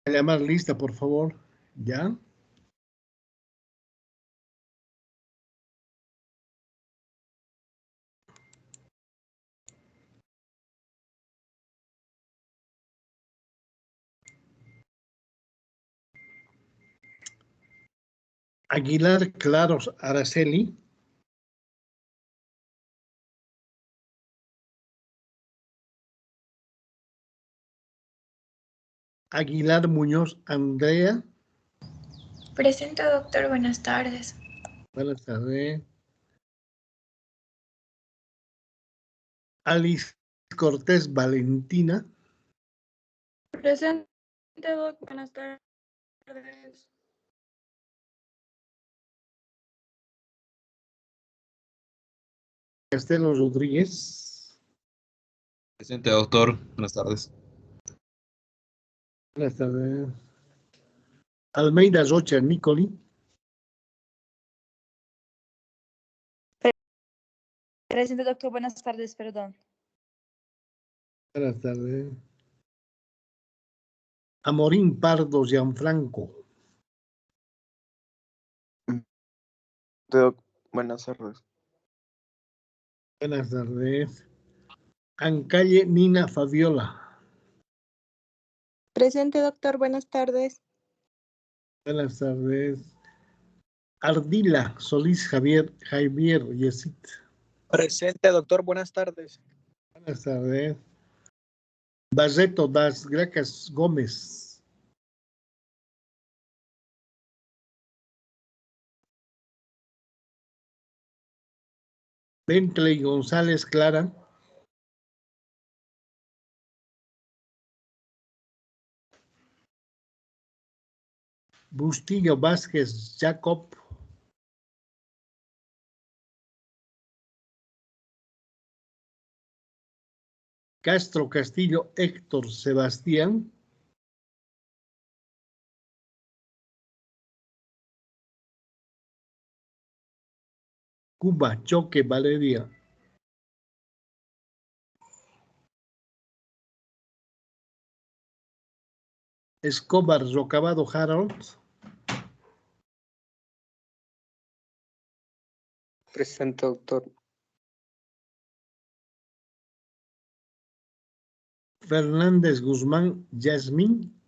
Llamar lista, por favor. ¿Ya? Aguilar Claros Araceli. Aguilar Muñoz Andrea. Presente, doctor. Buenas tardes. Buenas tardes. Alice Cortés Valentina. Presente, doctor. Buenas tardes. Castelo Rodríguez. Presente, doctor. Buenas tardes. Buenas tardes. Almeida Rocha Nicoli. Presente, doctor. Buenas tardes, perdón. Buenas tardes. Amorín Pardo Gianfranco. Buenas tardes. Buenas tardes. Ancalle Nina Fabiola. Presente, doctor. Buenas tardes. Buenas tardes. Ardila Solís Javier Yesit. Presente, doctor. Buenas tardes. Buenas tardes. Barreto Das Gracas Gómez. Bentley González Clara. Bustillo Vázquez Jacob. Castro Castillo Héctor Sebastián. Cuba Choque Valeria. Escobar Rocabado Harold. Presente, doctor. Fernández Guzmán Yasmín.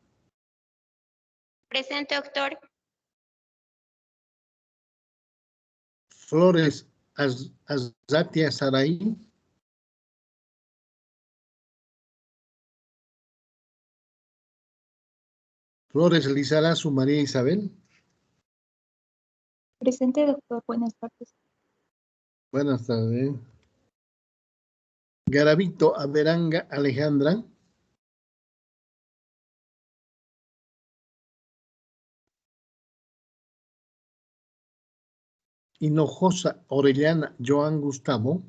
Presente, doctor. Flores Azatia Saraí. Flores Lizarazu María Isabel. Presente, doctor. Buenas tardes. Buenas tardes. Garavito Averanga Alejandra. Hinojosa Orellana Joan Gustavo.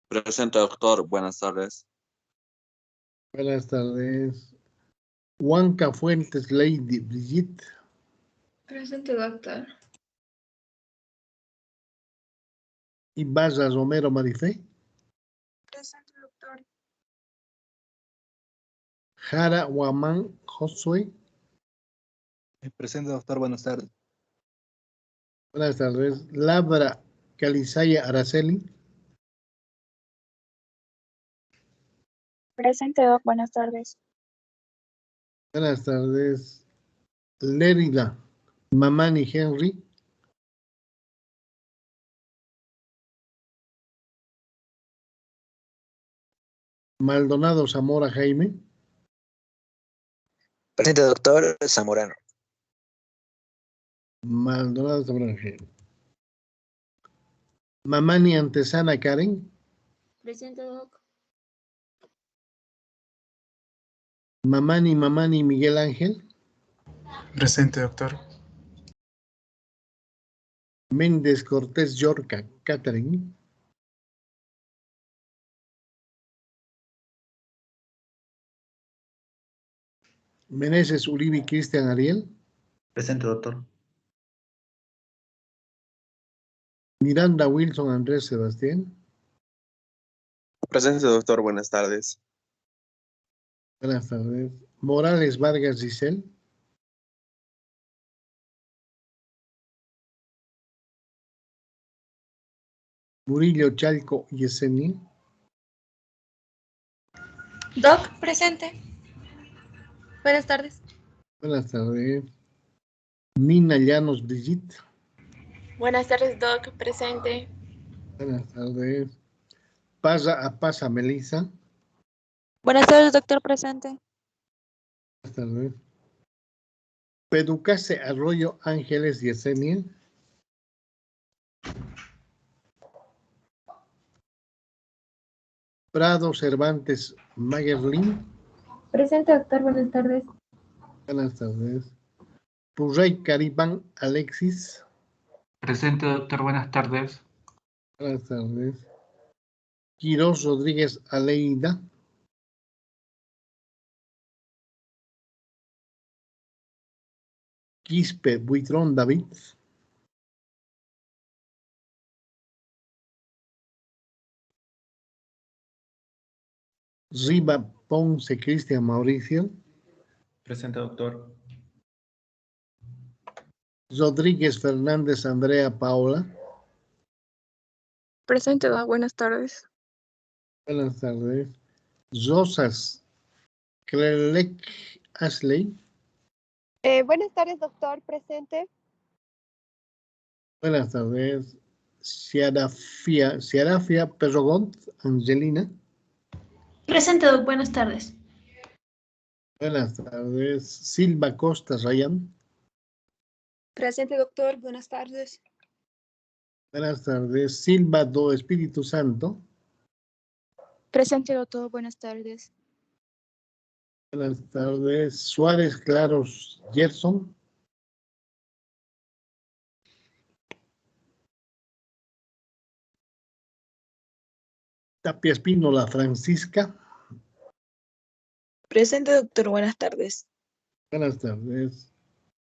Presente, doctor. Buenas tardes. Buenas tardes. Huanca Fuentes Lady Brigitte. Presente, doctor. Ibarra Romero Marifé. Presente, doctor. Jara Huamán Josué. Presente, doctor. Buenas tardes. Buenas tardes. Labra Calizaya Araceli. Presente, doc. Buenas tardes. Buenas tardes. Lérida Mamani Henry. Maldonado Zamora Jaime. Presente, doctor. Zamorano. Maldonado Zamora Jaime. Mamani Antesana Karen. Presente, doc. Mamani Miguel Ángel. Presente, doctor. Méndez Cortés Yorca Catherine. Meneses Uribe Cristian Ariel. Presente, doctor. Miranda Wilson Andrés Sebastián. Presente, doctor. Buenas tardes. Buenas tardes. Morales Vargas Giselle. Murillo Chalco Yesenia. Doc, presente. Buenas tardes. Buenas tardes. Nina Llanos Brigitte. Buenas tardes, Doc, presente. Buenas tardes. Pasa Melissa. Buenas tardes, doctor, presente. Buenas tardes. Peducase Arroyo Ángeles Yesenia. Prado Cervantes Magerlin. Presente, doctor, buenas tardes. Buenas tardes. Purrey Caribán Alexis. Presente, doctor. Buenas tardes. Buenas tardes. Quirós Rodríguez Aleida. Quispe Buitrón David. Riva Ponce Cristian Mauricio. Presente, doctor. Rodríguez Fernández Andrea Paola. Presente, Doc, buenas tardes. Buenas tardes. Rosas Clelec Ashley. Buenas tardes, doctor, presente. Buenas tardes. Ciarafia Perrogont Angelina. Presente, Doc, buenas tardes. Buenas tardes. Silva Costa Ryan. Presente, doctor, buenas tardes. Buenas tardes. Silva do Espíritu Santo. Presente, doctor, buenas tardes. Buenas tardes. Suárez Claros Gerson. Tapia Espínola Francisca. Presente, doctor, buenas tardes. Buenas tardes.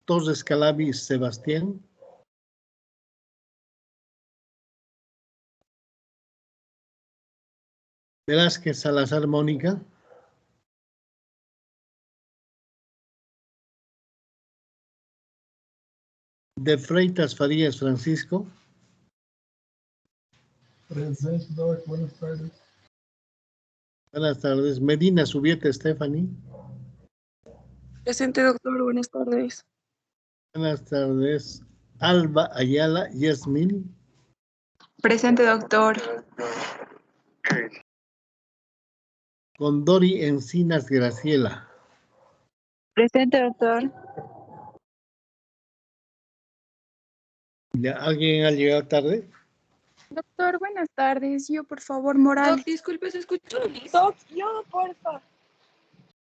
Torres Calavi Sebastián. Velázquez Salazar Mónica. De Freitas Farías Francisco. Presente, doctor. Buenas tardes. Buenas tardes. Medina Subieta Stephanie. Presente, doctor, buenas tardes. Buenas tardes. Alba Ayala Yasmín. Presente, doctor. Condori Encinas Graciela. Presente, doctor. ¿Alguien ha llegado tarde? Doctor, buenas tardes. Yo, por favor, Morales. Doc, disculpe, ¿se escuchó? Doc, yo, porfa.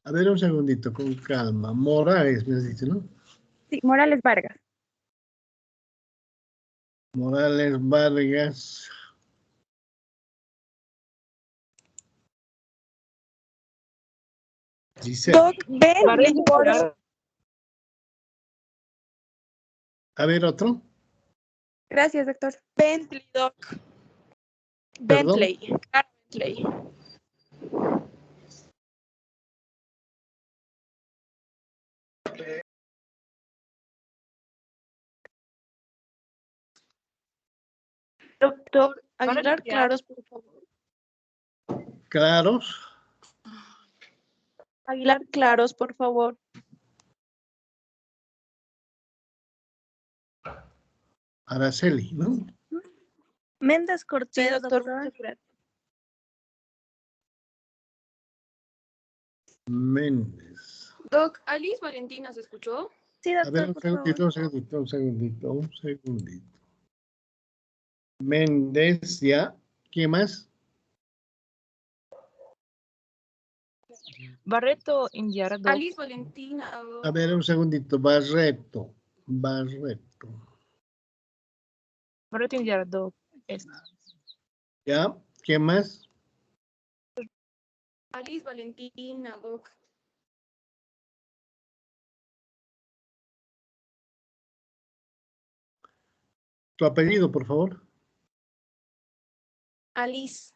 A ver, un segundito, con calma. Morales, me has dicho, ¿no? Sí, Morales Vargas. Morales Vargas. Giselle. Doc, Bentley, porfa. A ver, otro. Gracias, doctor. Bentley, Doc. Perdón. Bentley. Claro, Bentley. Doctor, Aguilar Claros, por favor. Claros. Aguilar Claros, por favor. Araceli, ¿no? Méndez Cortés, sí, doctor. Muchas gracias. Méndez. Doc, Alice Valentina, ¿se escuchó? Sí, A doctor, ver, un por segundito, favor. un segundito. Méndez, ya. ¿Quién más? Barreto Indiardo. Alice Valentina. A ver, un segundito. Barreto. Barreto Indiardo. ¿Ya? ¿Quién más? Alice Valentina, Doc. Tu apellido, por favor. Alice.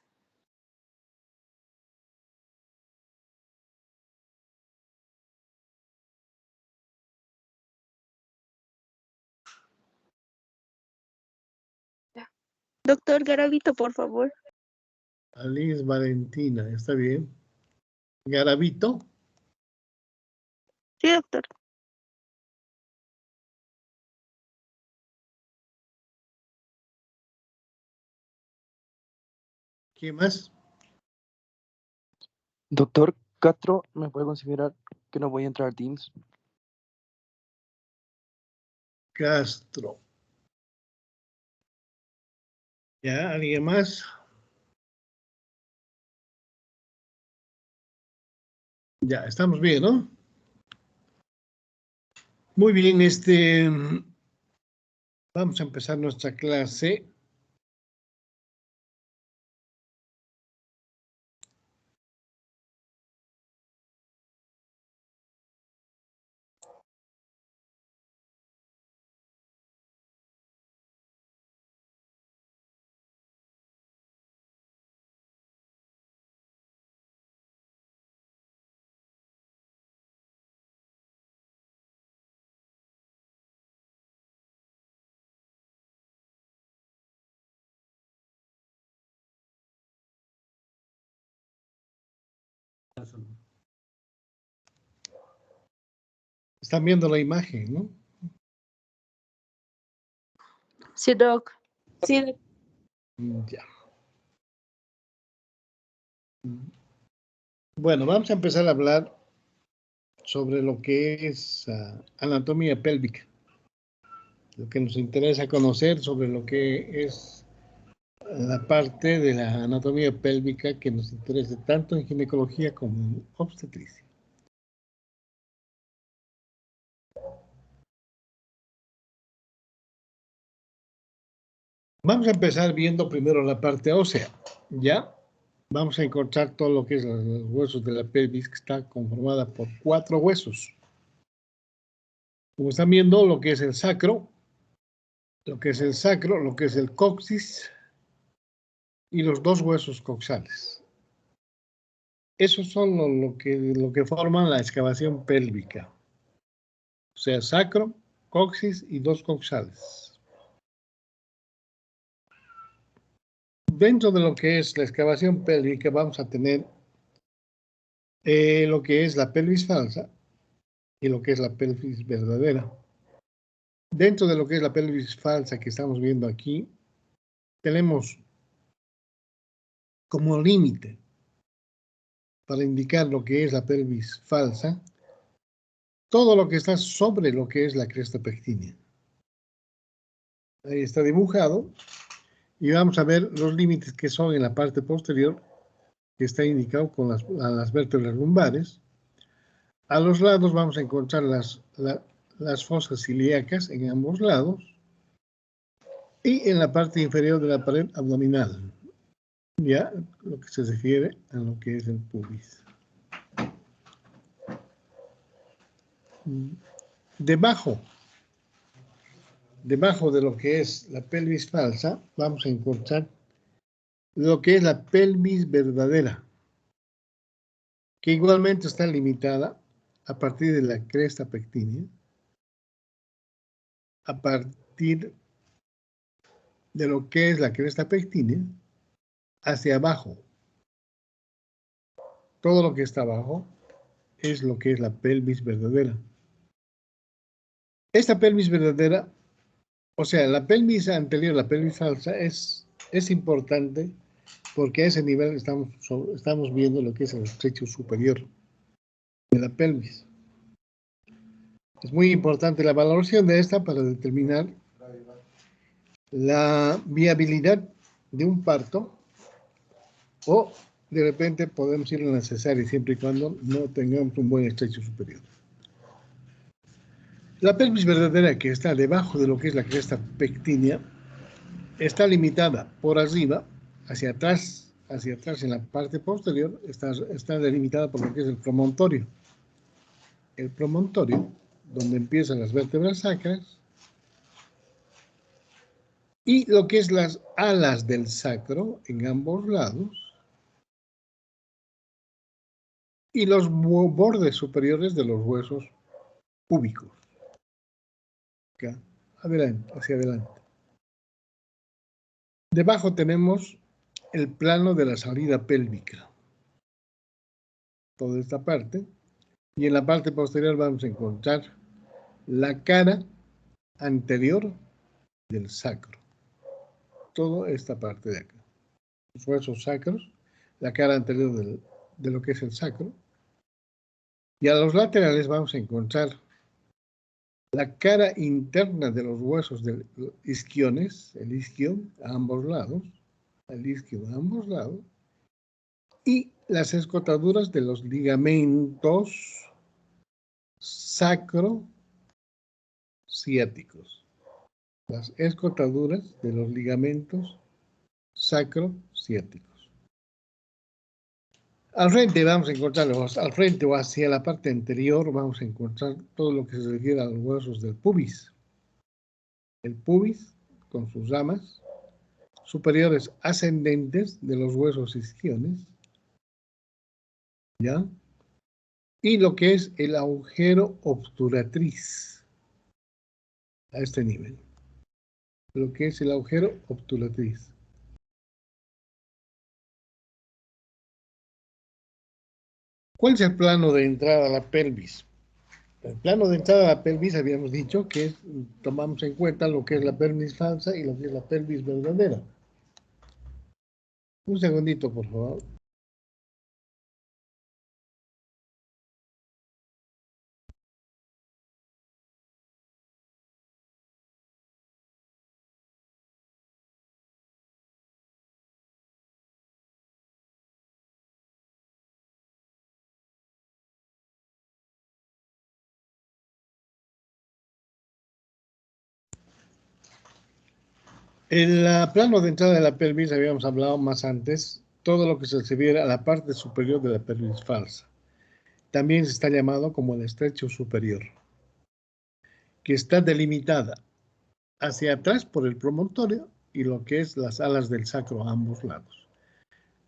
Doctor Garavito, por favor. Alice Valentina, ¿está bien? Garavito. Sí, doctor. ¿Quién más? Doctor Castro, ¿me puede considerar que no voy a entrar a Teams? Castro. ¿Ya? ¿Alguien más? Ya, estamos bien, ¿no? Muy bien, vamos a empezar nuestra clase. Están viendo la imagen, ¿no? Sí, doc. Sí, doc. Ya. Bueno, vamos a empezar a hablar sobre lo que es anatomía pélvica. Lo que nos interesa conocer sobre lo que es la parte de la anatomía pélvica que nos interesa tanto en ginecología como en obstetricia. Vamos a empezar viendo primero la parte ósea, ¿ya? Vamos a encontrar todo lo que es los huesos de la pelvis, que está conformada por 4 huesos. Como están viendo, lo que es el sacro, lo que es el coxis y los 2 huesos coxales. Esos son lo que forman la excavación pélvica. O sea, sacro, coxis y 2 coxales. Dentro de lo que es la excavación pélvica vamos a tener lo que es la pelvis falsa y lo que es la pelvis verdadera. Dentro de lo que es la pelvis falsa que estamos viendo aquí, tenemos como límite para indicar lo que es la pelvis falsa, todo lo que está sobre lo que es la cresta pectínea. Ahí está dibujado y vamos a ver los límites que son en la parte posterior, que está indicado con las vértebras lumbares. A los lados vamos a encontrar las fosas ilíacas en ambos lados y en la parte inferior de la pared abdominal, ya lo que se refiere a lo que es el pubis. Debajo de lo que es la pelvis falsa, vamos a encontrar lo que es la pelvis verdadera, que igualmente está limitada a partir de la cresta pectínea, a partir de lo que es la cresta pectínea, hacia abajo. Todo lo que está abajo es lo que es la pelvis verdadera. Esta pelvis verdadera, o sea, la pelvis anterior, la pelvis falsa, es importante porque a ese nivel estamos viendo lo que es el estrecho superior de la pelvis. Es muy importante la valoración de esta para determinar la viabilidad de un parto o de repente podemos ir a la cesárea siempre y cuando no tengamos un buen estrecho superior. La pelvis verdadera, que está debajo de lo que es la cresta pectínea, está limitada por arriba, hacia atrás en la parte posterior, está delimitada por lo que es el promontorio. El promontorio, donde empiezan las vértebras sacras, y lo que es las alas del sacro en ambos lados, y los bordes superiores de los huesos púbicos. Acá, adelante, hacia adelante. Debajo tenemos el plano de la salida pélvica. Toda esta parte. Y en la parte posterior vamos a encontrar la cara anterior del sacro. Toda esta parte de acá. Los huesos sacros, la cara anterior de lo que es el sacro. Y a los laterales vamos a encontrar la cara interna de los huesos de los isquiones, el isquio a ambos lados, y las escotaduras de los ligamentos sacrociáticos. Las escotaduras de los ligamentos sacrociáticos. Al frente vamos a encontrar, al frente o hacia la parte anterior, vamos a encontrar todo lo que se refiere a los huesos del pubis. El pubis, con sus ramas superiores ascendentes de los huesos isquiones, ¿ya? Y lo que es el agujero obturatriz, a este nivel. Lo que es el agujero obturatriz. ¿Cuál es el plano de entrada a la pelvis? El plano de entrada a la pelvis habíamos dicho que tomamos en cuenta lo que es la pelvis falsa y lo que es la pelvis verdadera. Un segundito, por favor. En el plano de entrada de la pelvis habíamos hablado más antes todo lo que se refiere a la parte superior de la pelvis falsa. También se está llamado como el estrecho superior, que está delimitada hacia atrás por el promontorio y lo que es las alas del sacro a ambos lados.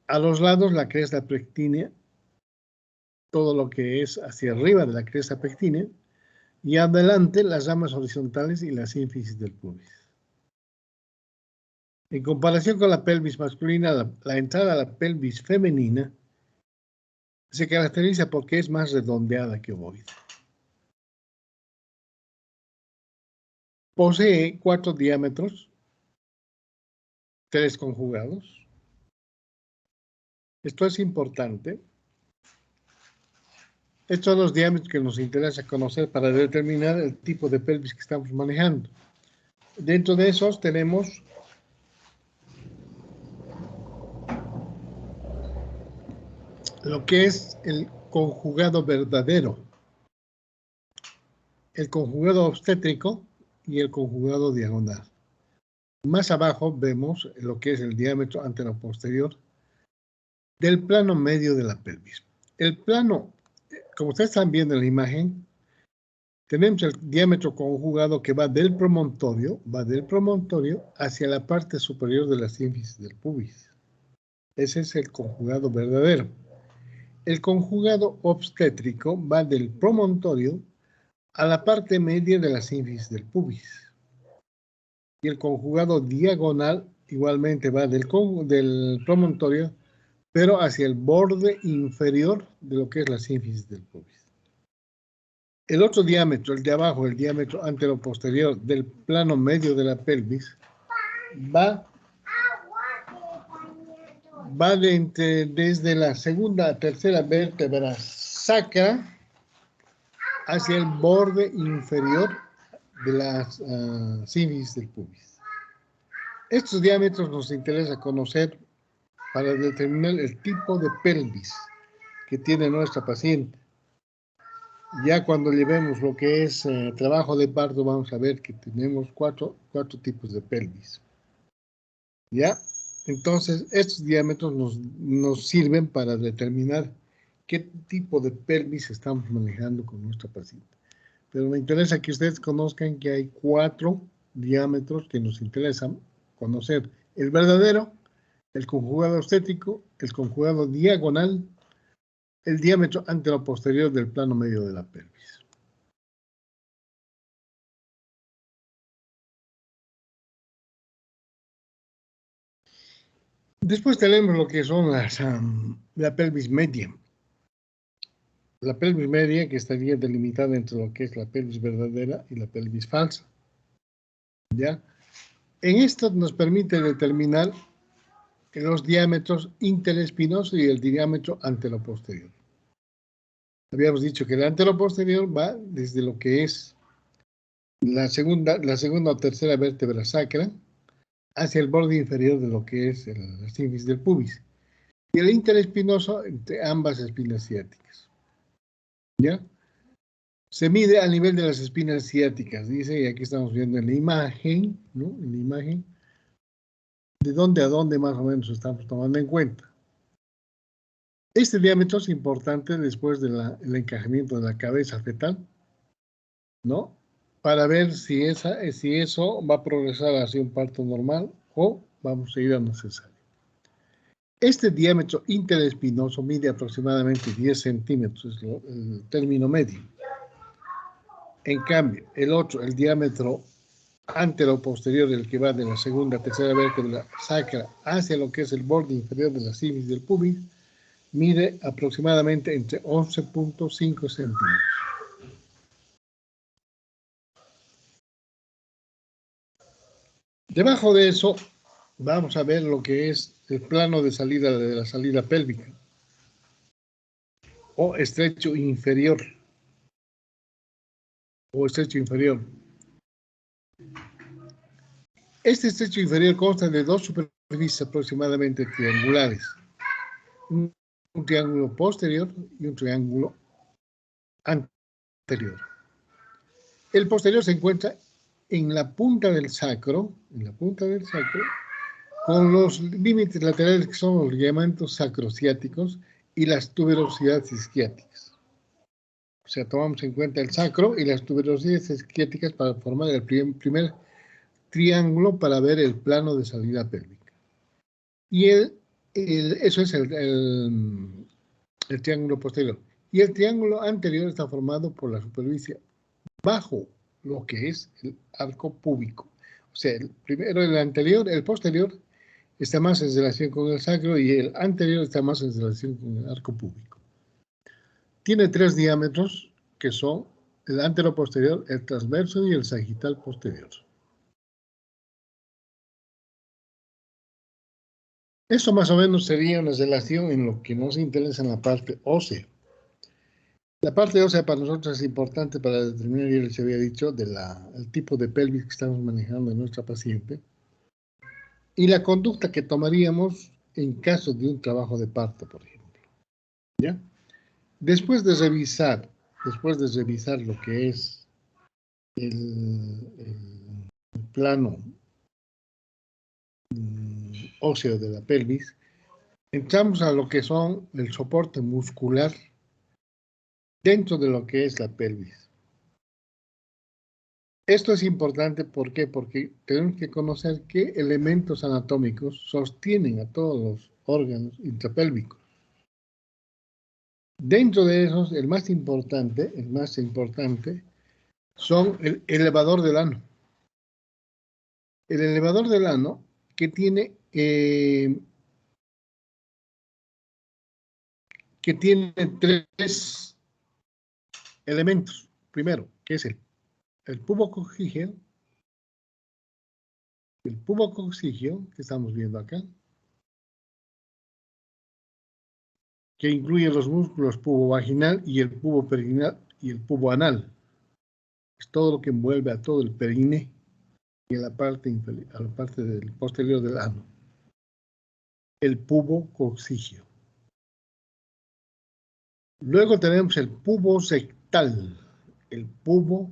A los lados la cresta pectínea, todo lo que es hacia arriba de la cresta pectínea, y adelante las ramas horizontales y la sínfisis del pubis. En comparación con la pelvis masculina, la entrada a la pelvis femenina se caracteriza porque es más redondeada que ovoide. Posee 4 diámetros, 3 conjugados. Esto es importante. Estos son los diámetros que nos interesa conocer para determinar el tipo de pelvis que estamos manejando. Dentro de esos tenemos lo que es el conjugado verdadero, el conjugado obstétrico y el conjugado diagonal. Más abajo vemos lo que es el diámetro anteroposterior del plano medio de la pelvis. El plano, como ustedes están viendo en la imagen, tenemos el diámetro conjugado que va del promontorio hacia la parte superior de la sínfisis del pubis. Ese es el conjugado verdadero. El conjugado obstétrico va del promontorio a la parte media de la sínfisis del pubis. Y el conjugado diagonal igualmente va del promontorio, pero hacia el borde inferior de lo que es la sínfisis del pubis. El otro diámetro, el de abajo, el diámetro anteroposterior del plano medio de la pelvis, va desde la segunda a tercera vértebra sacra hacia el borde inferior de la sínfisis del pubis. Estos diámetros nos interesa conocer para determinar el tipo de pelvis que tiene nuestra paciente. Ya cuando llevemos lo que es trabajo de parto, vamos a ver que tenemos cuatro tipos de pelvis. ¿Ya? Entonces, estos diámetros nos sirven para determinar qué tipo de pelvis estamos manejando con nuestra paciente. Pero me interesa que ustedes conozcan que hay 4 diámetros que nos interesan conocer: el verdadero, el conjugado obstétrico, el conjugado diagonal, el diámetro anteroposterior del plano medio de la pelvis. Después tenemos lo que son la pelvis media. La pelvis media que estaría delimitada entre lo que es la pelvis verdadera y la pelvis falsa. ¿Ya? En esto nos permite determinar los diámetros interespinoso y el diámetro anteroposterior. Habíamos dicho que el anteroposterior va desde lo que es la segunda o tercera vértebra sacra hacia el borde inferior de lo que es la sínfisis del pubis. Y el interespinoso entre ambas espinas ciáticas. ¿Ya? Se mide a nivel de las espinas ciáticas, dice, y aquí estamos viendo en la imagen, ¿no? En la imagen, de dónde a dónde más o menos estamos tomando en cuenta. Este diámetro es importante después del encajamiento de la cabeza fetal, ¿no? Para ver si eso va a progresar hacia un parto normal o vamos a ir a una cesárea. Este diámetro interespinoso mide aproximadamente 10 centímetros, es el término medio. En cambio, el diámetro antero-posterior, el que va de la segunda a tercera vértebra sacra hacia lo que es el borde inferior de la sínfisis del pubis, mide aproximadamente entre 11.5 centímetros. Debajo de eso, vamos a ver lo que es el plano de la salida pélvica o estrecho inferior. Este estrecho inferior consta de dos superficies aproximadamente triangulares. Un triángulo posterior y un triángulo anterior. El posterior se encuentra en la punta del sacro, con los límites laterales que son los ligamentos sacrociáticos y las tuberosidades isquiáticas. O sea, tomamos en cuenta el sacro y las tuberosidades isquiáticas para formar el primer triángulo para ver el plano de salida pélvica. Y eso es el triángulo posterior. Y el triángulo anterior está formado por la superficie bajo lo que es el arco púbico. O sea, el posterior está más en relación con el sacro y el anterior está más en relación con el arco púbico. Tiene 3 diámetros que son el anteroposterior, el transverso y el sagital posterior. Eso más o menos sería una relación en lo que nos interesa en la parte ósea. La parte ósea para nosotros es importante para determinar, ya les había dicho, el tipo de pelvis que estamos manejando en nuestra paciente y la conducta que tomaríamos en caso de un trabajo de parto, por ejemplo. ¿Ya? Después de revisar lo que es el plano óseo de la pelvis, entramos a lo que son el soporte muscular dentro de lo que es la pelvis. Esto es importante, ¿por qué? Porque tenemos que conocer qué elementos anatómicos sostienen a todos los órganos intrapélvicos. Dentro de esos, el más importante son el elevador del ano. El elevador del ano que tiene tres elementos. Primero, que es el pubo coccígeo, que estamos viendo acá, que incluye los músculos pubo vaginal y el pubo perineal y el pubo anal. Es todo lo que envuelve a todo el perine y a la parte del posterior del ano. El pubo coccígeo. Luego tenemos el pubo rectal. El pubo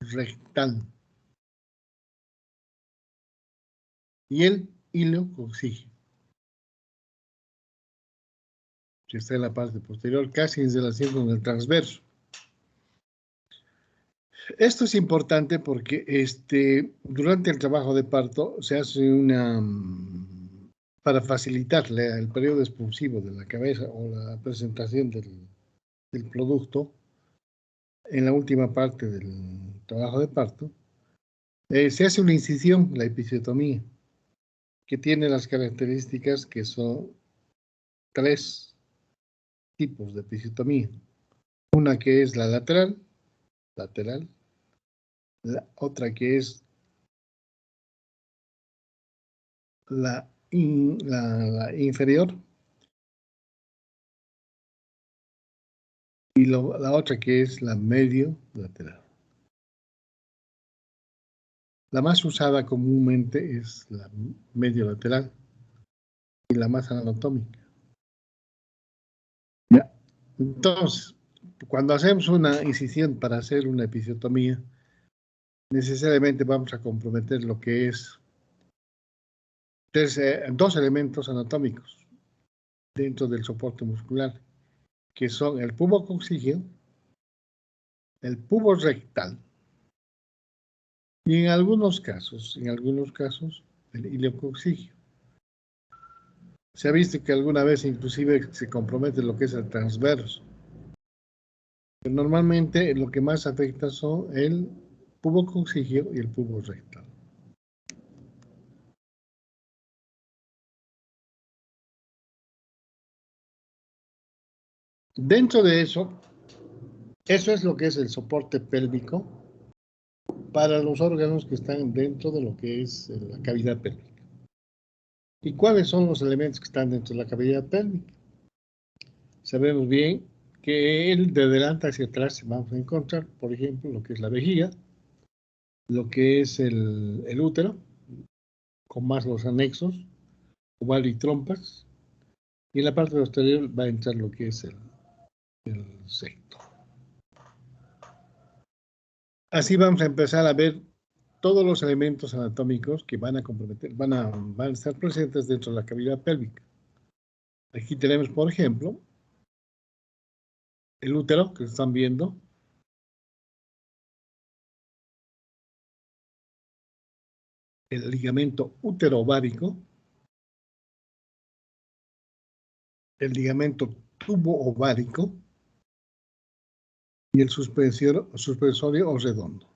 rectal. Y el hilo coccígeo, que está en la parte posterior, casi en relación con el transverso. Esto es importante porque durante el trabajo de parto se hace para facilitar el periodo expulsivo de la cabeza o la presentación del producto en la última parte del trabajo de parto, se hace una incisión, la episiotomía. que tiene las características que son 3 tipos de episiotomía. Una que es la lateral, la otra que es la inferior y la otra que es la medio lateral. La más usada comúnmente es la medio lateral y la más anatómica. ¿Ya? Entonces, cuando hacemos una incisión para hacer una episiotomía, necesariamente vamos a comprometer lo que es 2 elementos anatómicos dentro del soporte muscular, que son el pubococcigio, el pubo rectal y en algunos casos, el iliococcigio. Se ha visto que alguna vez inclusive se compromete lo que es el transverso. Pero normalmente lo que más afecta son el pubococcigio y el pubo rectal. Dentro de eso es lo que es el soporte pélvico para los órganos que están dentro de lo que es la cavidad pélvica. ¿Y cuáles son los elementos que están dentro de la cavidad pélvica? Sabemos bien que de delante hacia atrás vamos a encontrar, por ejemplo, lo que es la vejiga, lo que es el útero, con más los anexos, ovario y trompas, y en la parte posterior va a entrar lo que es el septo. Así vamos a empezar a ver todos los elementos anatómicos que van a comprometer, van a estar presentes dentro de la cavidad pélvica. Aquí tenemos, por ejemplo, el útero que están viendo, el ligamento útero-ovárico, el ligamento tubo-ovárico y el suspensorio o redondo.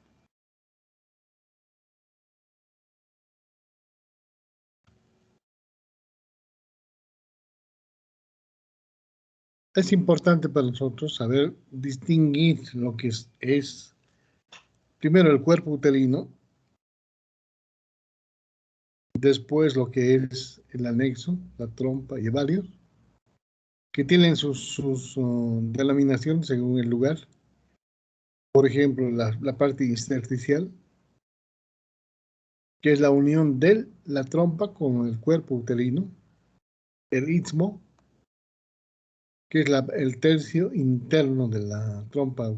Es importante para nosotros saber distinguir lo que es primero el cuerpo uterino, después lo que es el anexo, la trompa y ovarios, que tienen sus denominaciones según el lugar. Por ejemplo, la parte intersticial, que es la unión de la trompa con el cuerpo uterino, el istmo, que es el tercio interno de la trompa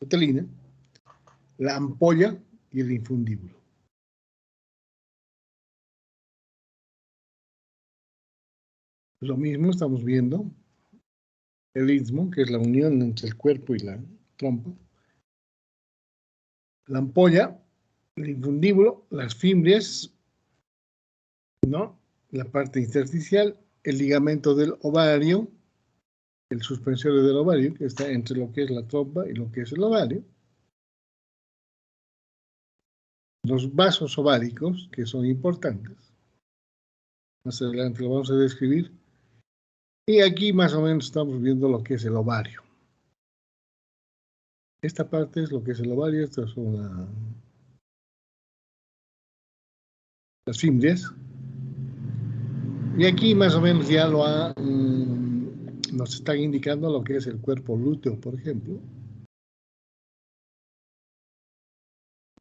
uterina, la ampolla y el infundíbulo. Lo mismo estamos viendo el istmo, que es la unión entre el cuerpo y la trompa, la ampolla, el infundíbulo, las fimbrias, ¿no? La parte intersticial, el ligamento del ovario, el suspensorio del ovario, que está entre lo que es la trompa y lo que es el ovario, los vasos ováricos, que son importantes, más adelante lo vamos a describir, y aquí más o menos estamos viendo lo que es el ovario. Esta parte es lo que es el ovario, estas son las fimbrias. Y aquí más o menos ya nos están indicando lo que es el cuerpo lúteo, por ejemplo.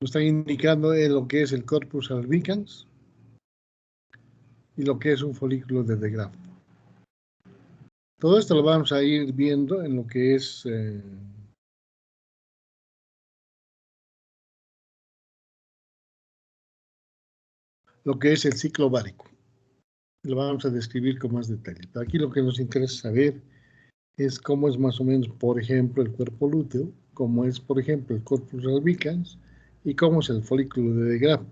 Nos están indicando lo que es el corpus albicans y lo que es un folículo de De Graaf. Todo esto lo vamos a ir viendo en lo que es el ciclo ovárico. Lo vamos a describir con más detalle. Pero aquí lo que nos interesa saber es cómo es más o menos, por ejemplo, el cuerpo lúteo, cómo es, por ejemplo, el corpus albicans y cómo es el folículo de De Graaf.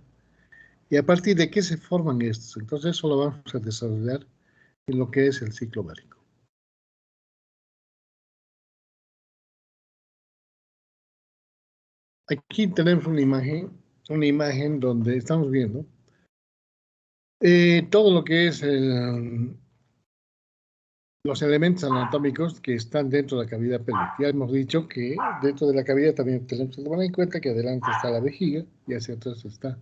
Y a partir de qué se forman estos. Entonces eso lo vamos a desarrollar en lo que es el ciclo ovárico. Aquí tenemos una imagen una imagen donde estamos viendo todo lo que es los elementos anatómicos que están dentro de la cavidad pélvica. Ya hemos dicho que dentro de la cavidad también tenemos que tomar en cuenta que adelante está la vejiga y hacia atrás está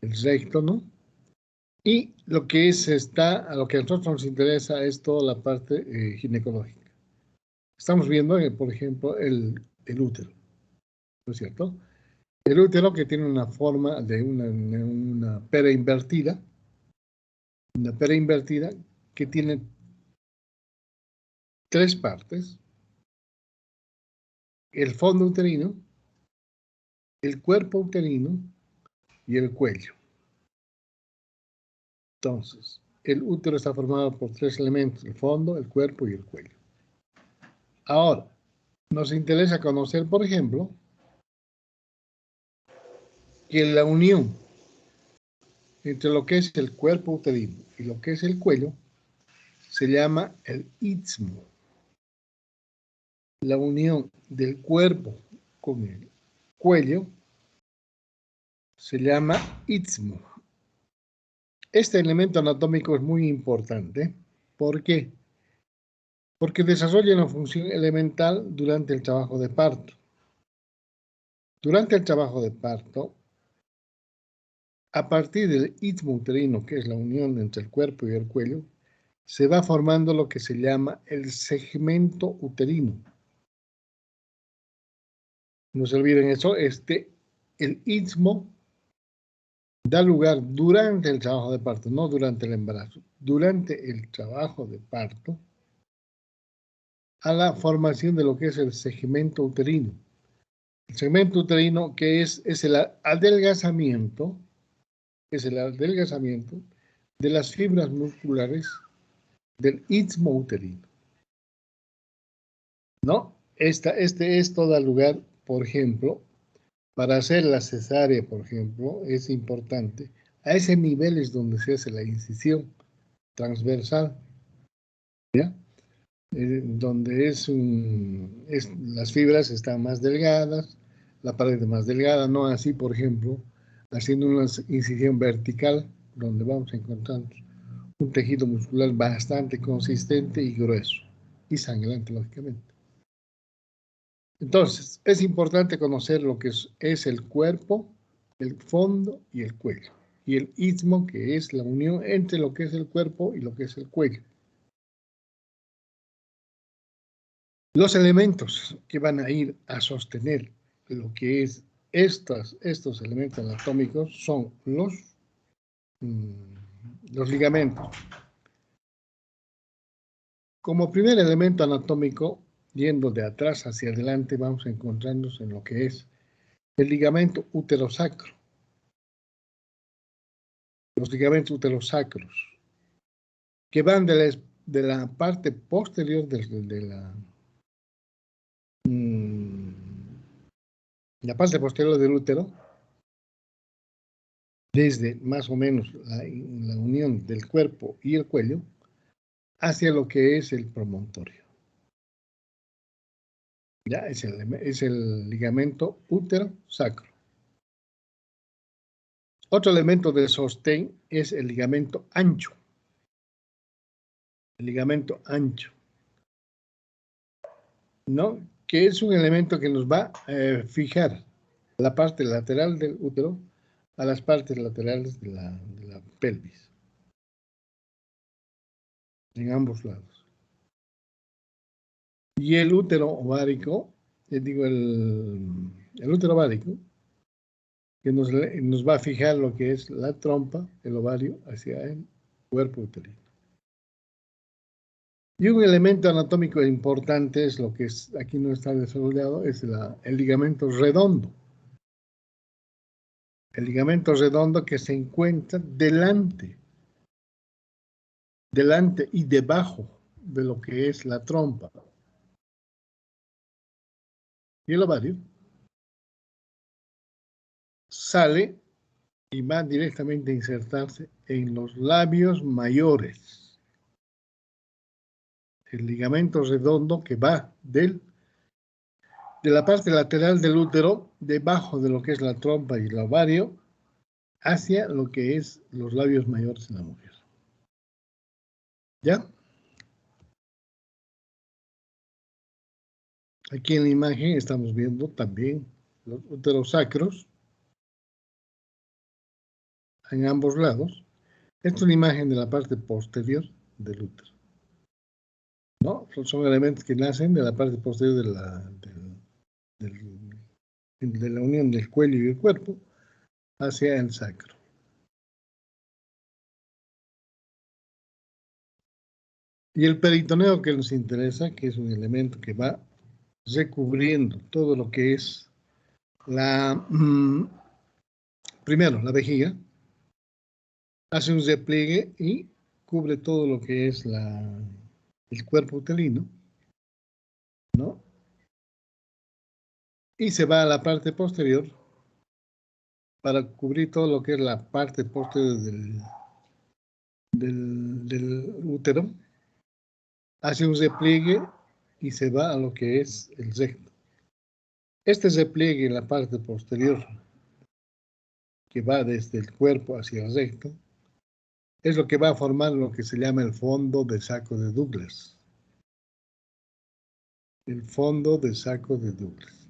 el recto, ¿no? Y lo que a lo que a nosotros nos interesa es toda la parte ginecológica. Estamos viendo, por ejemplo, el útero, ¿no es cierto? El útero que tiene una forma de una pera invertida, que tiene 3 partes: el fondo uterino, el cuerpo uterino y el cuello. Entonces, el útero está formado por 3 elementos: el fondo, el cuerpo y el cuello. Ahora, nos interesa conocer, por ejemplo, que la unión entre lo que es el cuerpo uterino y lo que es el cuello se llama el istmo. La unión del cuerpo con el cuello se llama istmo. Este elemento anatómico es muy importante. ¿Por qué? Porque desarrolla una función elemental durante el trabajo de parto. Durante el trabajo de parto, a partir del istmo uterino, que es la unión entre el cuerpo y el cuello, se va formando lo que se llama el segmento uterino. No se olviden eso, el istmo da lugar durante el trabajo de parto, no durante el embarazo, durante el trabajo de parto, a la formación de lo que es el segmento uterino. El segmento uterino, que es el adelgazamiento, de las fibras musculares del istmo uterino. ¿No? Esto da lugar, por ejemplo, para hacer la cesárea, por ejemplo, es importante. A ese nivel es donde se hace la incisión transversal, ¿ya? Donde las fibras están más delgadas, la pared más delgada, no así, por ejemplo, haciendo una incisión vertical, donde vamos a encontrar un tejido muscular bastante consistente y grueso, y sangrante, lógicamente. Entonces, es importante conocer lo que es el cuerpo, el fondo y el cuello. Y el istmo, que es la unión entre lo que es el cuerpo y lo que es el cuello. Los elementos que van a ir a sostener lo que es estos elementos anatómicos son los ligamentos. Como primer elemento anatómico, yendo de atrás hacia adelante, vamos a encontrarnos en lo que es el ligamento uterosacro. Los ligamentos uterosacros, que van de la parte posterior la parte posterior del útero, desde más o menos la unión del cuerpo y el cuello, hacia lo que es el promontorio. Ya es el ligamento útero-sacro. Otro elemento de sostén es el ligamento ancho. El ligamento ancho, ¿no? Que es un elemento que nos va a fijar la parte lateral del útero a las partes laterales de la pelvis, en ambos lados. Y el útero ovárico, el útero ovárico, que nos va a fijar lo que es la trompa, el ovario, hacia el cuerpo uterino. Y un elemento anatómico importante es lo que aquí no está desarrollado, es el ligamento redondo. El ligamento redondo que se encuentra delante y debajo de lo que es la trompa. Y el ovario sale y va directamente a insertarse en los labios mayores. El ligamento redondo que va del de la parte lateral del útero, debajo de lo que es la trompa y el ovario, hacia lo que es los labios mayores en la mujer. ¿Ya? Aquí en la imagen estamos viendo también los úteros sacros en ambos lados. Esta es una imagen de la parte posterior del útero, ¿no? Son elementos que nacen de la parte posterior de la unión del cuello y el cuerpo hacia el sacro. Y el peritoneo que nos interesa, que es un elemento que va recubriendo todo lo que es primero la vejiga, hace un repliegue y cubre todo lo que es el cuerpo uterino, ¿no? Y se va a la parte posterior para cubrir todo lo que es la parte posterior del útero, hace un repliegue y se va a lo que es el recto. Este repliegue en la parte posterior, que va desde el cuerpo hacia el recto, es lo que va a formar lo que se llama el fondo de saco de Douglas. El fondo de saco de Douglas.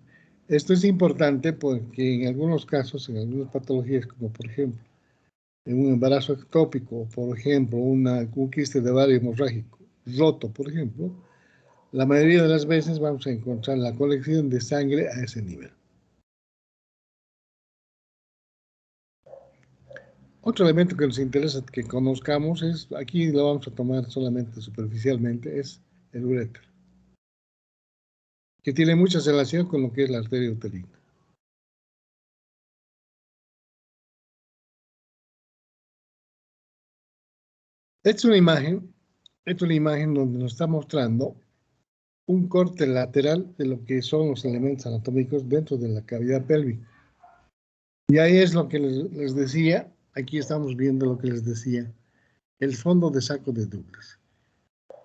Esto es importante porque en algunos casos, en algunas patologías, como por ejemplo, en un embarazo ectópico, o por ejemplo, un quiste de ovario hemorrágico roto, por ejemplo, la mayoría de las veces vamos a encontrar la colección de sangre a ese nivel. Otro elemento que nos interesa que conozcamos es, aquí lo vamos a tomar solamente superficialmente, es el uréter, que tiene mucha relación con lo que es la arteria uterina. Esta es una imagen donde nos está mostrando un corte lateral de lo que son los elementos anatómicos dentro de la cavidad pélvica. Y ahí es lo que les decía, aquí estamos viendo lo que les decía, el fondo de saco de Douglas.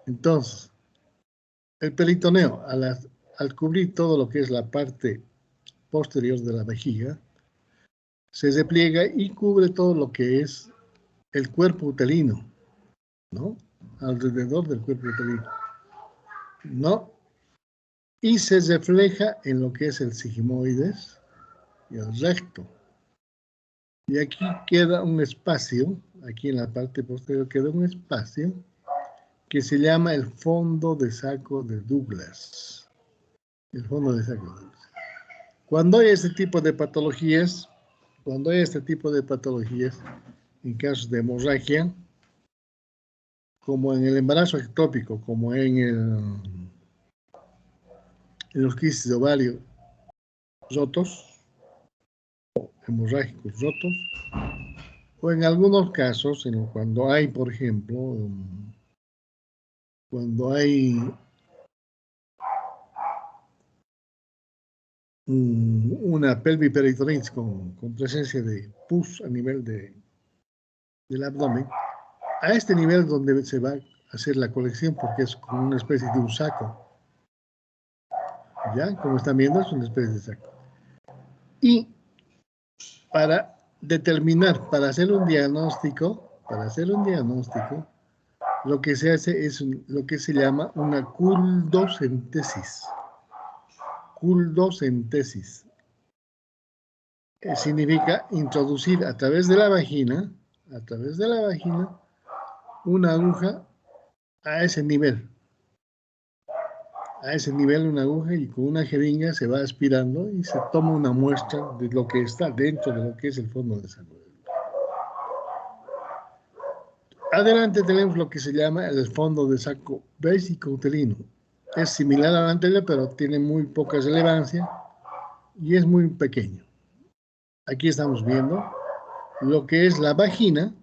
Entonces, el peritoneo, al cubrir todo lo que es la parte posterior de la vejiga, se repliega y cubre todo lo que es el cuerpo uterino, ¿no? Alrededor del cuerpo uterino, ¿no? Y se refleja en lo que es el sigmoides y el recto. Y aquí queda un espacio, aquí en la parte posterior queda un espacio que se llama el fondo de saco de Douglas. El fondo de saco de Douglas. Cuando hay este tipo de patologías, en casos de hemorragia, como en el embarazo ectópico, como en los quistes de ovario rotos, hemorrágicos rotos, o en algunos casos, cuando hay, por ejemplo, cuando hay una pelviperitonitis con presencia de pus a nivel del abdomen, a este nivel donde se va a hacer la colección, porque es como una especie de un saco. ¿Ya? Como están viendo, es una especie de saco. Y para determinar, para hacer un diagnóstico, lo que se hace es lo que se llama una culdocentesis. Culdocentesis. Significa introducir a través de la vagina, una aguja a ese nivel. A ese nivel una aguja y con una jeringa se va aspirando y se toma una muestra de lo que está dentro de lo que es el fondo de saco. Adelante tenemos lo que se llama el fondo de saco vesicouterino. Es similar al anterior, pero tiene muy poca relevancia y es muy pequeño. Aquí estamos viendo lo que es la vagina.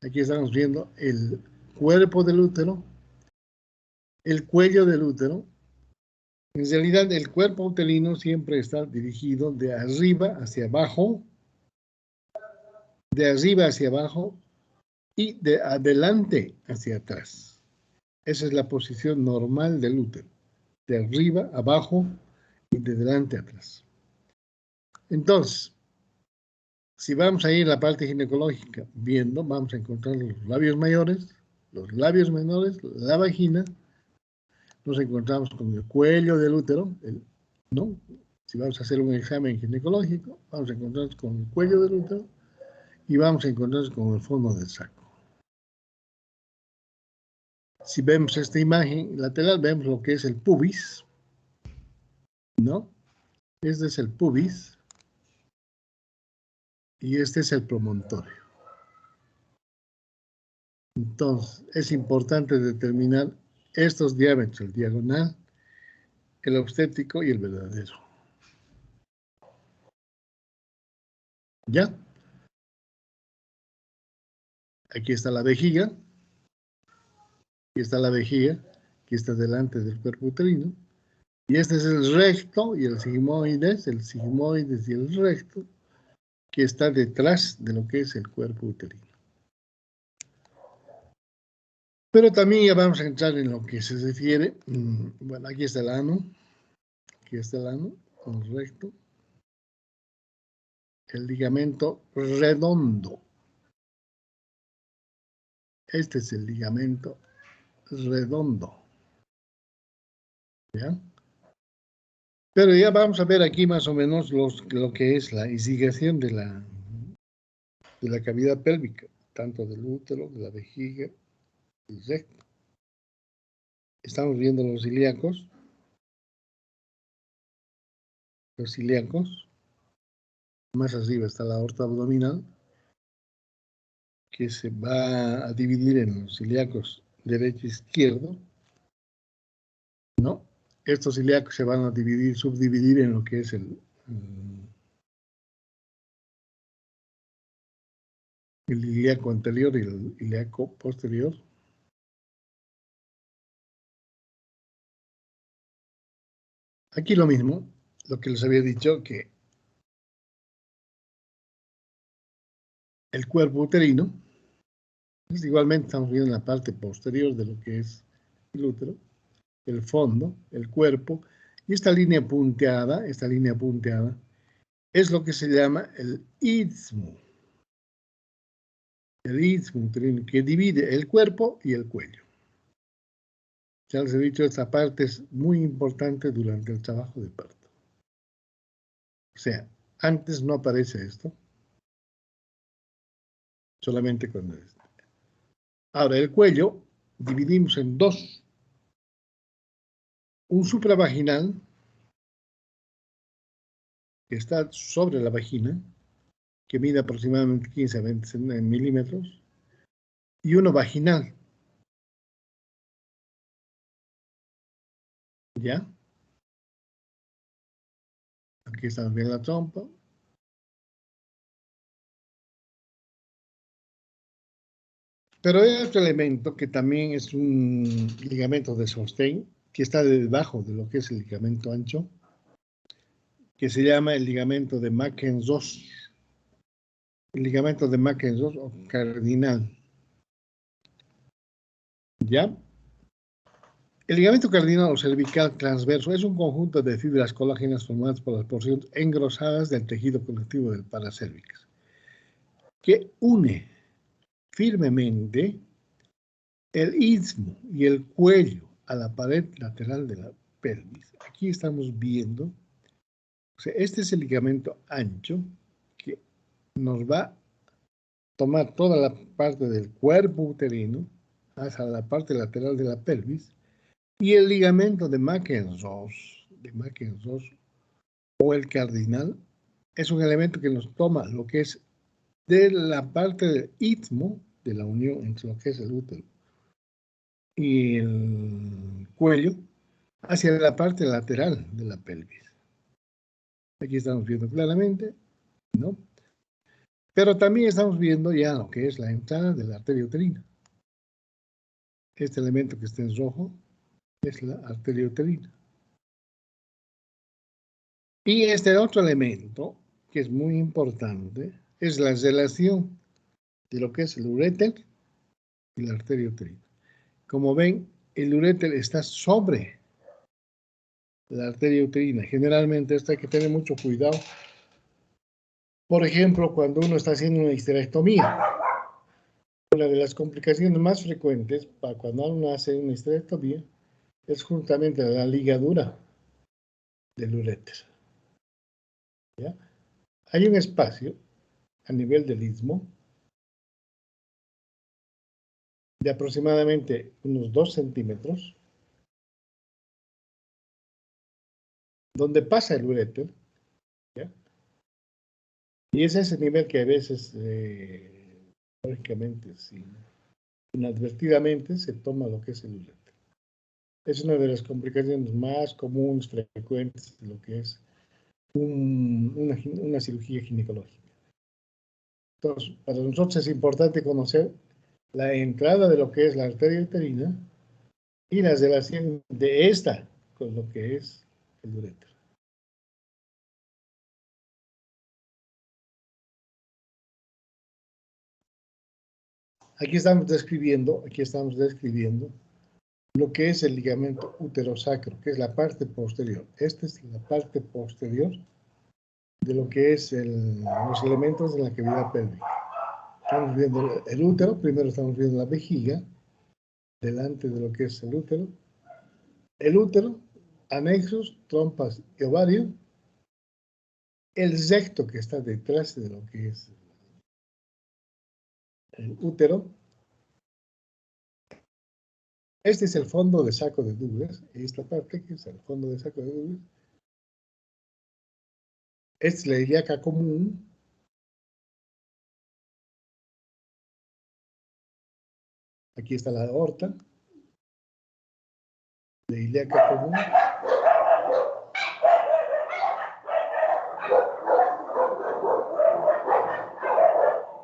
Aquí estamos viendo el cuerpo del útero, el cuello del útero. En realidad, el cuerpo uterino siempre está dirigido de arriba hacia abajo, y de adelante hacia atrás. Esa es la posición normal del útero. de arriba, abajo y de delante a atrás. Entonces, si vamos a ir a la parte ginecológica viendo, vamos a encontrar los labios mayores, los labios menores, la vagina. Nos encontramos con el cuello del útero, ¿no? Si vamos a hacer un examen ginecológico, vamos a encontrarnos con el cuello del útero y vamos a encontrarnos con el fondo del saco. Si vemos esta imagen lateral, vemos lo que es el pubis, ¿no? Este es el pubis y este es el promontorio. Entonces, es importante determinar estos diámetros, el diagonal, el obstétrico y el verdadero. ¿Ya? Aquí está la vejiga. Aquí está la vejiga, que está delante del cuerpo uterino. Y este es el recto y el sigmoides y el recto, que está detrás de lo que es el cuerpo uterino. Pero también ya vamos a entrar en lo que se refiere, bueno, aquí está el ano, el recto, el ligamento redondo. Este es el ligamento redondo. ¿Ya? Pero ya vamos a ver aquí más o menos lo que es la irrigación de la cavidad pélvica, tanto del útero, de la vejiga y recto. Estamos viendo los ilíacos. Los ilíacos. Más arriba está la aorta abdominal, que se va a dividir en los ilíacos derecho e izquierdo, ¿no? Estos ilíacos se van a subdividir en lo que es el ilíaco anterior y el ilíaco posterior. Aquí lo mismo, lo que les había dicho, que el cuerpo uterino, pues igualmente estamos viendo en la parte posterior de lo que es el útero, el fondo, el cuerpo, y esta línea punteada es lo que se llama el istmo. El istmo uterino, que divide el cuerpo y el cuello. Ya les he dicho, esta parte es muy importante durante el trabajo de parto. O sea, antes no aparece esto, solamente cuando es. Ahora, el cuello dividimos en dos. Un supravaginal, que está sobre la vagina, que mide aproximadamente 15 a 20 milímetros, y uno vaginal. ¿Ya? Aquí estamos viendo la trompa. Pero hay otro elemento que también es un ligamento de sostén, que está debajo de lo que es el ligamento ancho, que se llama el ligamento de Mackenroth. El ligamento de Mackenroth o cardinal. ¿Ya? El ligamento cardinal o cervical transverso es un conjunto de fibras colágenas formadas por las porciones engrosadas del tejido conectivo del paracérvix, que une firmemente el istmo y el cuello a la pared lateral de la pelvis. Aquí estamos viendo, o sea, este es el ligamento ancho que nos va a tomar toda la parte del cuerpo uterino hacia la parte lateral de la pelvis, y el ligamento de Mackenroth o el cardinal es un elemento que nos toma lo que es de la parte del istmo, de la unión entre lo que es el útero y el cuello, hacia la parte lateral de la pelvis. Aquí estamos viendo claramente, ¿no? Pero también estamos viendo ya lo que es la entrada de la arteria uterina. Este elemento que está en rojo es la arteria uterina. Y este otro elemento, que es muy importante, es la relación de lo que es el uréter y la arteria uterina. Como ven, el uréter está sobre la arteria uterina. Generalmente esto hay que tener mucho cuidado. Por ejemplo, cuando uno está haciendo una histerectomía, una de las complicaciones más frecuentes para cuando uno hace una histerectomía es justamente la ligadura del uréter. ¿Ya? Hay un espacio a nivel del istmo de aproximadamente unos 2 centímetros donde pasa el uréter, ¿ya? Y es ese nivel que a veces, lógicamente, inadvertidamente se toma lo que es el uréter. Es una de las complicaciones más comunes, frecuentes de lo que es una cirugía ginecológica. Entonces, para nosotros es importante conocer la entrada de lo que es la arteria uterina y la relación de esta con lo que es el uréter. Aquí estamos describiendo lo que es el ligamento uterosacro, que es la parte posterior. Esta es la parte posterior de lo que es los elementos de la cavidad pélvica. Estamos viendo el útero, primero estamos viendo la vejiga, delante de lo que es el útero, anexos, trompas y ovario, el recto que está detrás de lo que es el útero. Este es el fondo de saco de Douglas, esta parte que es el fondo de saco de Douglas. Esta es la ilíaca común. Aquí está la aorta, la ilíaca común.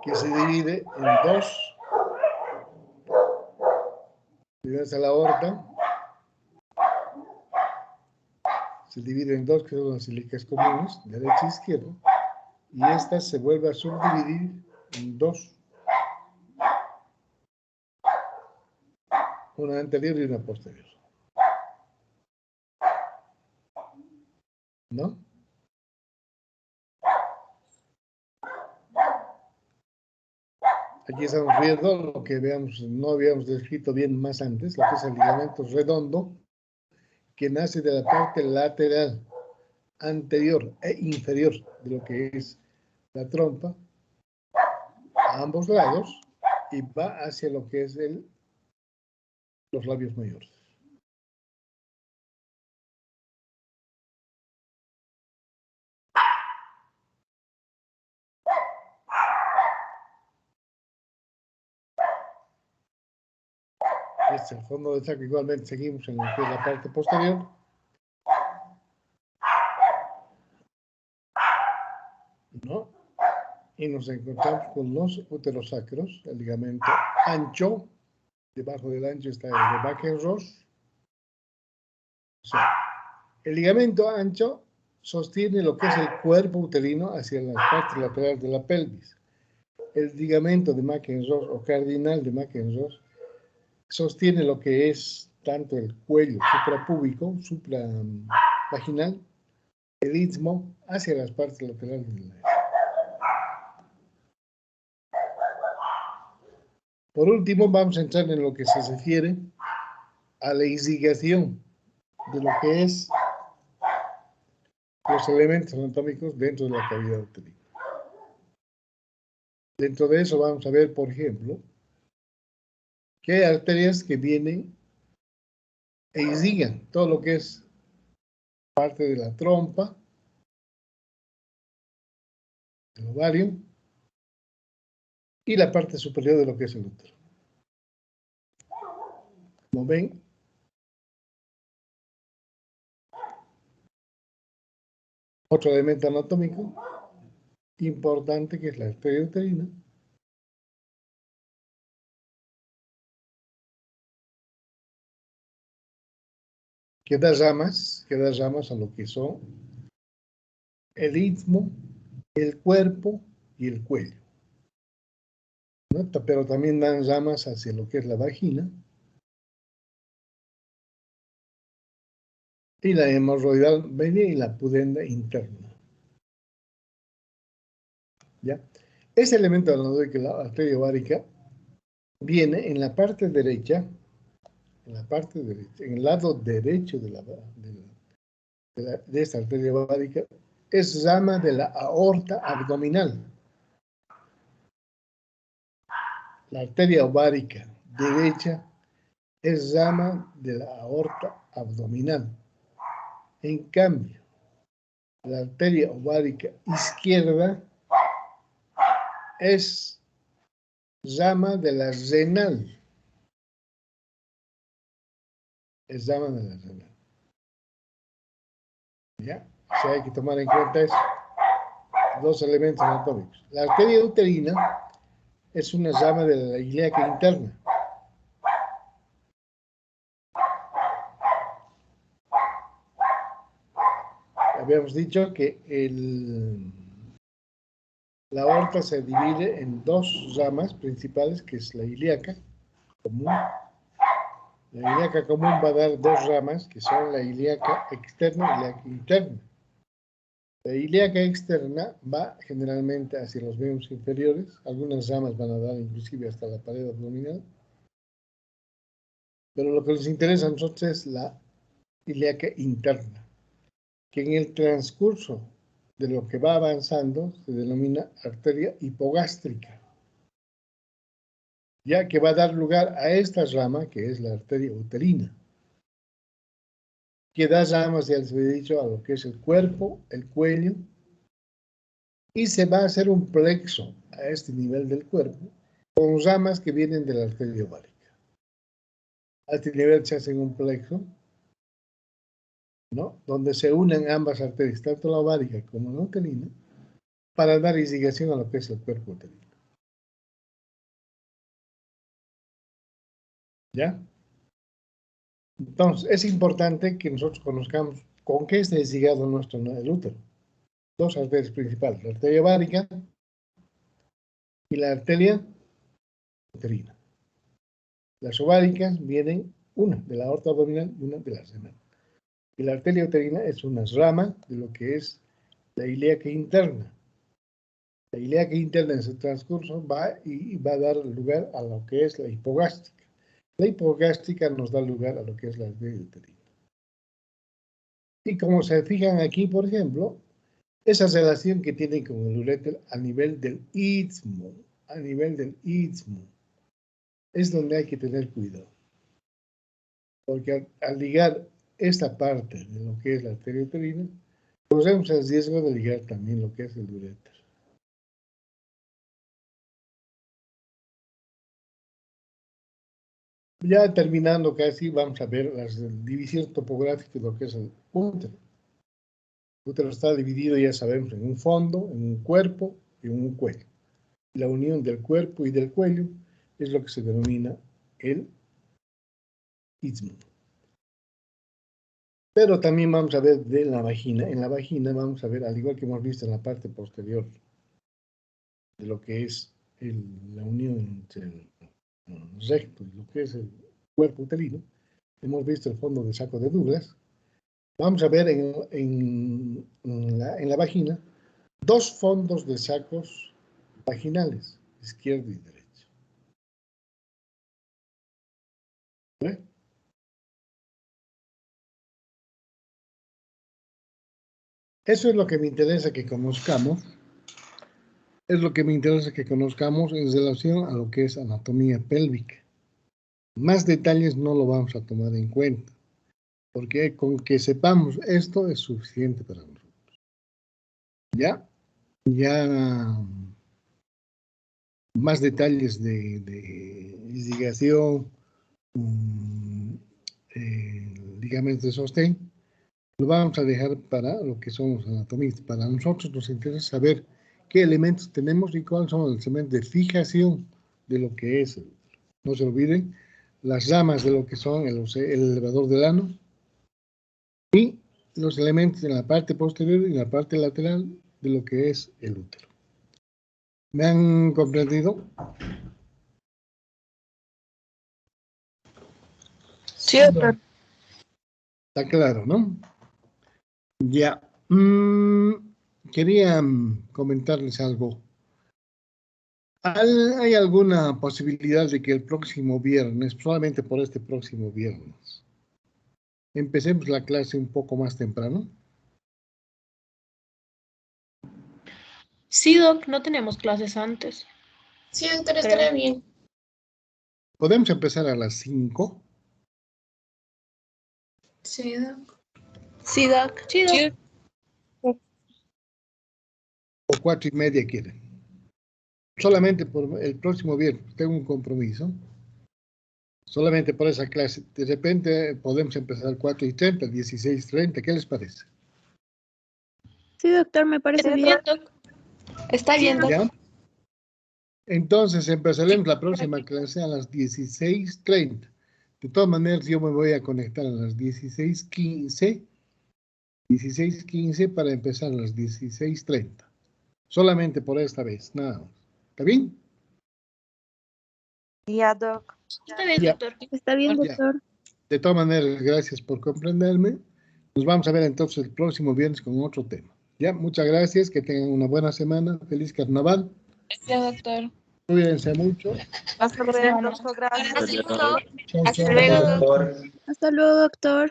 Que se divide en dos. Primero está la aorta. Se divide en dos, que son las ilíacas comunes, derecha e izquierda. Y esta se vuelve a subdividir en dos. Una anterior y una posterior. ¿No? Aquí estamos viendo lo que no habíamos descrito bien más antes, lo que es el ligamento redondo, que nace de la parte lateral, anterior e inferior de lo que es la trompa, a ambos lados, y va hacia lo que es los labios mayores. Este es el fondo del saco. Igualmente seguimos en lo que es la parte posterior. ¿No? Y nos encontramos con los uterosacros, el ligamento ancho. Debajo del ancho está el de Bakenross. O sea, el ligamento ancho sostiene lo que es el cuerpo uterino hacia las partes laterales de la pelvis. El ligamento de McEnroe o cardinal de McEnroe sostiene lo que es tanto el cuello suprapúbico, supravaginal, el istmo hacia las partes laterales de la. Por último, vamos a entrar en lo que se refiere a la irrigación de lo que es los elementos anatómicos dentro de la cavidad uterina. Dentro de eso vamos a ver, por ejemplo, que hay arterias que vienen e irrigan todo lo que es parte de la trompa, el ovario y la parte superior de lo que es el útero. Como ven, otro elemento anatómico importante que es la arteria uterina. Que da ramas a lo que son el istmo, el cuerpo y el cuello. ¿No? Pero también dan ramas hacia lo que es la vagina y la hemorroidal media y la pudenda interna. ¿Ya? Ese elemento hablando de que la arteria ovárica viene en la parte derecha, en el lado derecho de esta arteria ovárica, es rama de la aorta abdominal. La arteria ovárica derecha es rama de la aorta abdominal. En cambio, la arteria ovárica izquierda es rama de la renal. Es rama de la renal. ¿Ya? O sea, hay que tomar en cuenta eso. Dos elementos anatómicos. La arteria uterina es una rama de la ilíaca interna. Habíamos dicho que la aorta se divide en dos ramas principales, que es la ilíaca común. La ilíaca común va a dar dos ramas, que son la ilíaca externa y la interna. La ilíaca externa va generalmente hacia los miembros inferiores. Algunas ramas van a dar inclusive hasta la pared abdominal. Pero lo que nos interesa a nosotros es la ilíaca interna, que en el transcurso de lo que va avanzando se denomina arteria hipogástrica, ya que va a dar lugar a esta rama, que es la arteria uterina, que da ramas, ya les había dicho, a lo que es el cuerpo, el cuello, y se va a hacer un plexo a este nivel del cuerpo, con ramas que vienen de la arteria ovárica. A este nivel se hacen un plexo, ¿no? Donde se unen ambas arterias, tanto la ovárica como la uterina, para dar irrigación a lo que es el cuerpo uterino. ¿Ya? Entonces, es importante que nosotros conozcamos con qué está irrigado el útero. Dos arterias principales, la arteria ovárica y la arteria uterina. Las ováricas vienen una de la aorta abdominal y una de la renal. Y la arteria uterina es una rama de lo que es la ilíaca interna. La ilíaca interna en su transcurso va a dar lugar a lo que es la hipogástrica. La hipogástrica nos da lugar a lo que es la arteria uterina. Y como se fijan aquí, por ejemplo, esa relación que tiene con el uréter a nivel del istmo, es donde hay que tener cuidado. Porque al ligar esta parte de lo que es la arteria uterina, corremos el riesgo de ligar también lo que es el uréter. Ya terminando casi, vamos a ver las divisiones topográficas de lo que es el útero. El útero está dividido, ya sabemos, en un fondo, en un cuerpo y en un cuello. La unión del cuerpo y del cuello es lo que se denomina el istmo. Pero también vamos a ver de la vagina. En la vagina vamos a ver, al igual que hemos visto en la parte posterior, de lo que es la unión entre el recto y lo que es el cuerpo uterino, hemos visto el fondo de saco de Douglas. Vamos a ver en la vagina dos fondos de sacos vaginales, izquierdo y derecho. ¿Ve? Eso es lo que me interesa que conozcamos. Es lo que me interesa que conozcamos en relación a lo que es anatomía pélvica. Más detalles no lo vamos a tomar en cuenta, porque con que sepamos esto es suficiente para nosotros. ¿Ya? Ya más detalles de irrigación, ligamentos de sostén, lo vamos a dejar para lo que somos anatomistas. Para nosotros nos interesa saber qué elementos tenemos y cuáles son los elementos de fijación de lo que es. No se olviden las ramas de lo que son el elevador del ano y los elementos en la parte posterior y en la parte lateral de lo que es el útero. ¿Me han comprendido? Sí, doctor. Está claro, ¿no? Ya. Quería comentarles algo. ¿Hay alguna posibilidad de que el próximo viernes, solamente por este próximo viernes, empecemos la clase un poco más temprano? Sí, Doc, no tenemos clases antes. Sí, doctor, estará bien. ¿Podemos empezar a las 5? Sí, doc. Sí, Doc. Sí, Doc. ¿O 4:30 quieren? Solamente por el próximo viernes, tengo un compromiso. Solamente por esa clase. De repente podemos empezar 4:30, 16:30. ¿Qué les parece? Sí, doctor, me parece bien. Doc. Está bien, doc. ¿Ya? Entonces empezaremos la próxima clase a las 16:30. De todas maneras, yo me voy a conectar a las 16:15. 16:15 para empezar a las 16:30. Solamente por esta vez, nada más. ¿Está bien? Ya, Doc. Está bien, Ya. doctor. Está bien, Ya. doctor. De todas maneras, gracias por comprenderme. Nos vamos a ver entonces el próximo viernes con otro tema. Ya, muchas gracias. Que tengan una buena semana. Feliz carnaval. Gracias, doctor. Cuídense mucho. Hasta luego, doctor. Gracias. Gracias, Adiós. doctor. Chao, Hasta chao, luego, doctor. Hasta luego, doctor.